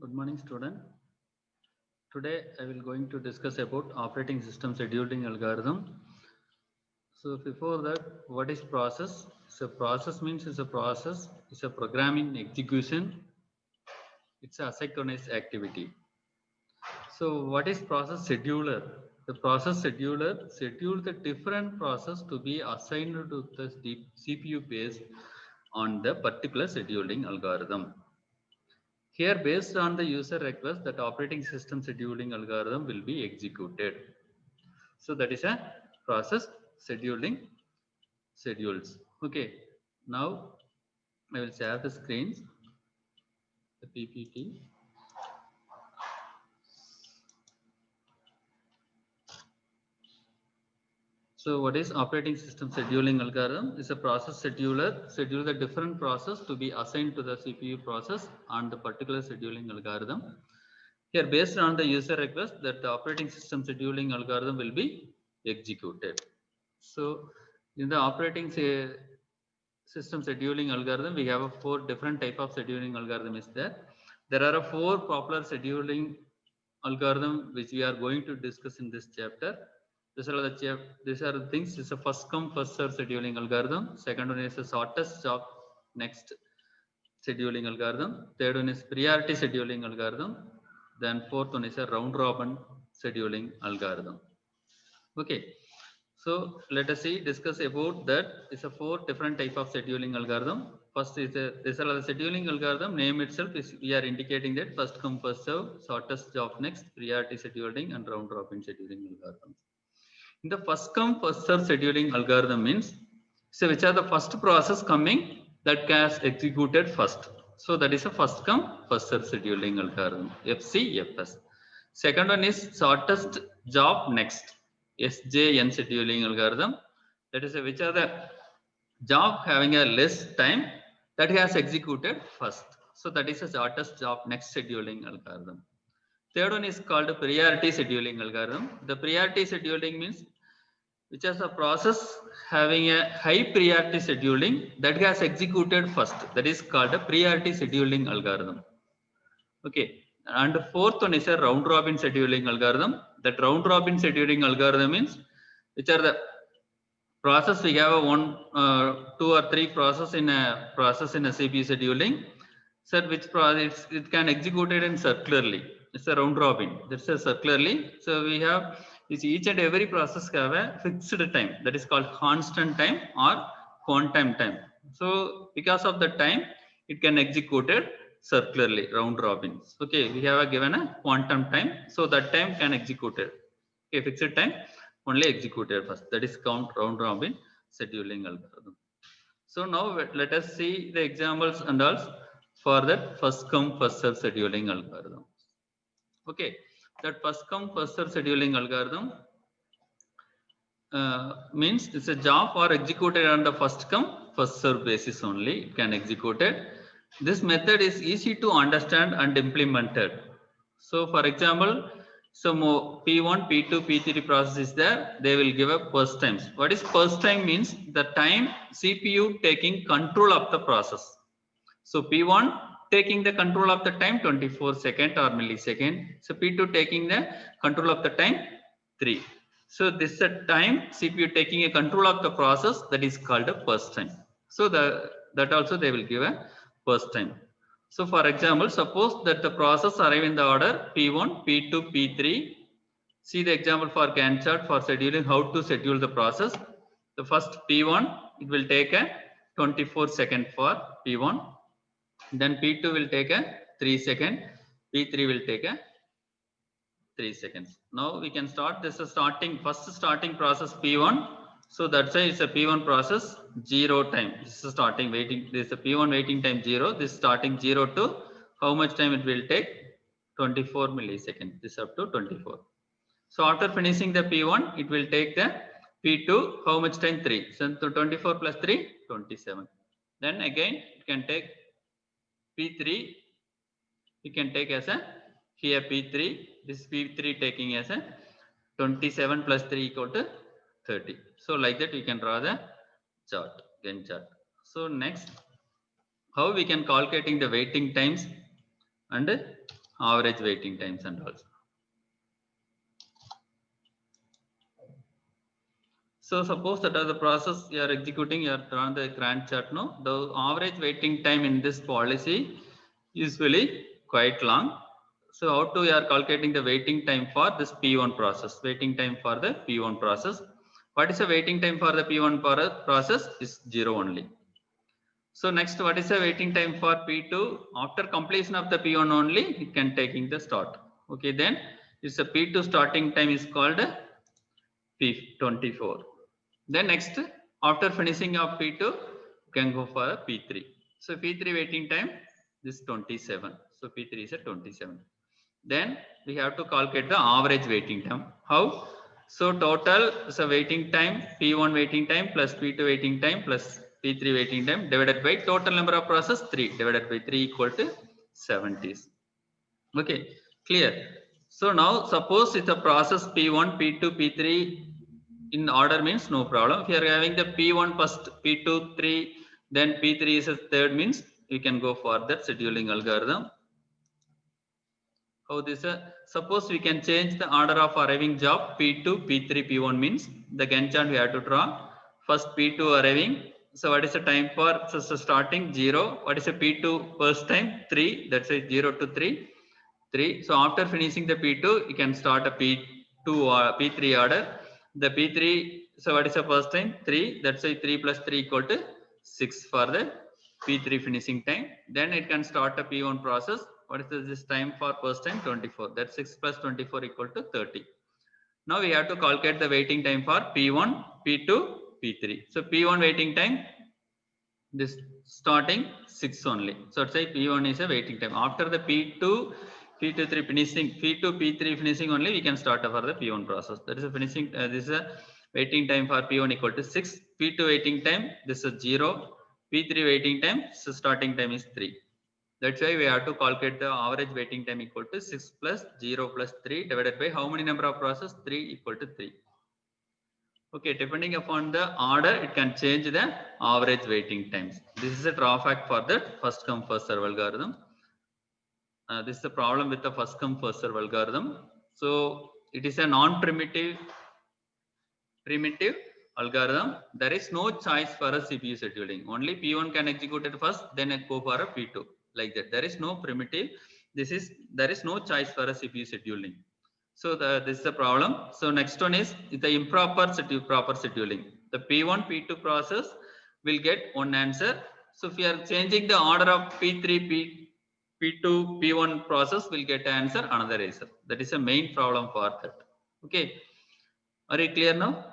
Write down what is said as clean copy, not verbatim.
Good morning, student. Today I will going to discuss about operating system scheduling algorithm. So before that, what is process? So process means it's a process. It's a programming execution. It's a asynchronous activity. So what is process scheduler? The process scheduler schedule the different process to be assigned to the CPU based on the particular scheduling algorithm. Here, based on the user request, that operating system scheduling algorithm will be executed. So that is a process scheduling schedules. Okay. Now I will share the screens, the PPT. So what is operating system scheduling algorithm? Is a process scheduler schedule the different process to be assigned to the CPU process on the particular scheduling algorithm. Here, based on the user request, that the operating system scheduling algorithm will be executed. So, in the operating system scheduling algorithm, we have a 4 different type of scheduling algorithm is there. There are a 4 popular scheduling algorithm which we are going to discuss in this chapter. These are the things. It's a first come first serve scheduling algorithm. Second one is the shortest job next scheduling algorithm. Third one is priority scheduling algorithm. Then fourth one is a round robin scheduling algorithm. Okay. So let us see, discuss about that. It's a 4 different type of scheduling algorithm. First is these are the scheduling algorithm. Name itself is we are indicating that first come first serve, shortest job next, priority scheduling, and round robin scheduling algorithms. In the first come first serve scheduling algorithm means, so which are the first process coming that gets executed first. So that is a first come first serve scheduling algorithm, FCFS. Second one is shortest job next, SJN scheduling algorithm. That is which are the job having a less time that has executed first. So that is a shortest job next scheduling algorithm. Third one is called priority scheduling algorithm. The priority scheduling means which is a process having a high priority scheduling that has executed first. That is called a priority scheduling algorithm. Okay. And the fourth one is a round robin scheduling algorithm. That round robin scheduling algorithm means which are the process we have a two or three process in a CPU scheduling. So which process it can execute it in circularly. It's a round robin. That's a circularly. So we have is each and every process have a fixed time that is called constant time or quantum time. So because of the time, it can execute it circularly round robins. Okay, we have a given a quantum time, so that time can execute it. Okay, fixed time only executed first. That is count round robin scheduling algorithm. So now let us see the examples and all for that first come first serve scheduling algorithm. Okay, that first come first serve scheduling algorithm means it's a job or executed on the first come first serve basis only. It can execute it. This method is easy to understand and implemented. So for example, some P1, P2, P3 process is there. They will give a burst times. What is burst time means? The time CPU taking control of the process. So P1 taking the control of the time 24 second or millisecond. So P2 taking the control of the time 3. So this is a time CPU taking a control of the process, that is called a burst time. So that also they will give a burst time. So for example, suppose that the process arrive in the order P1, P2, P3. See the example for Gantt chart for scheduling how to schedule the process. The first P1, it will take a 24 second for P1. Then P2 will take a 3 second. P3 will take a 3 seconds. Now we can start this first starting process P1. So that's why it's a P1 process 0 time. This is starting waiting. This is a P1 waiting time 0. This starting 0 to how much time it will take? 24 milliseconds. This up to 24. So after finishing the P1, it will take the P2, how much time? 3. So 24 plus 3, 27. Then again, it can take P3, you can take as a here P3, this P3 taking as a 27 plus 3 equal to 30. So like that you can draw the chart, Gantt chart. So next, how we can calculating the waiting times and average waiting times and also. So suppose that the process you are executing, you are on the Gantt chart now. The average waiting time in this policy usually quite long. So how to you are calculating the waiting time for this P1 process? Waiting time for the P1 process. What is the waiting time for the P1 process? Is 0 only. So next, what is the waiting time for P2? After completion of the P1 only, it can taking the start. Okay, then it's a P2 starting time is called P24. Then next, after finishing of P2, you can go for a P3. So P3 waiting time is 27. So P3 is a 27. Then we have to calculate the average waiting time. How? So total is a waiting time, P1 waiting time plus P2 waiting time plus P3 waiting time divided by total number of process 3 divided by 3 equal to 70. Okay, clear. So now suppose it's a process P1, P2, P3 in order means no problem. If you are having the P1 first, P2, 3, then P3 is a third means you can go for that scheduling algorithm. How this? Suppose we can change the order of arriving job P2, P3, P1 means the Gantt chart we have to draw. First P2 arriving. So what is the time for so starting 0? What is the P2 first time? 3. That's a 0 to 3. 3. So after finishing the P2, you can start a P2 or P3 order. The P3, so what is the first time? 3. That's why 3 plus 3 equal to 6 for the P3 finishing time. Then it can start a P1 process. What is this time for first time? 24. That's 6 plus 24 equal to 30. Now we have to calculate the waiting time for P1, P2, P3. So P1 waiting time, this starting 6 only. So let's say P1 is a waiting time. After the P2, P2, finishing, P2, P3 finishing only, we can start for the P1 process. That is a finishing, this is a waiting time for P1 equal to 6. P2 waiting time, this is 0. P3 waiting time, so starting time is 3. That's why we have to calculate the average waiting time equal to 6 plus 0 plus 3 divided by how many number of process? 3 equal to 3. Okay, depending upon the order, it can change the average waiting times. This is a drawback for that first come first serve algorithm. This is the problem with the first come first serve algorithm. So it is a non-primitive algorithm. There is no choice for a CPU scheduling. Only P1 can execute it first, then it go for a P2 like that. There is no primitive. There is no choice for a CPU scheduling. So this is the problem. So next one is the improper proper scheduling. The P1, P2 process will get one answer. So if you are changing the order of P3, P2, P1 process will get answer another answer. That is a main problem for that. Okay. Are you clear now?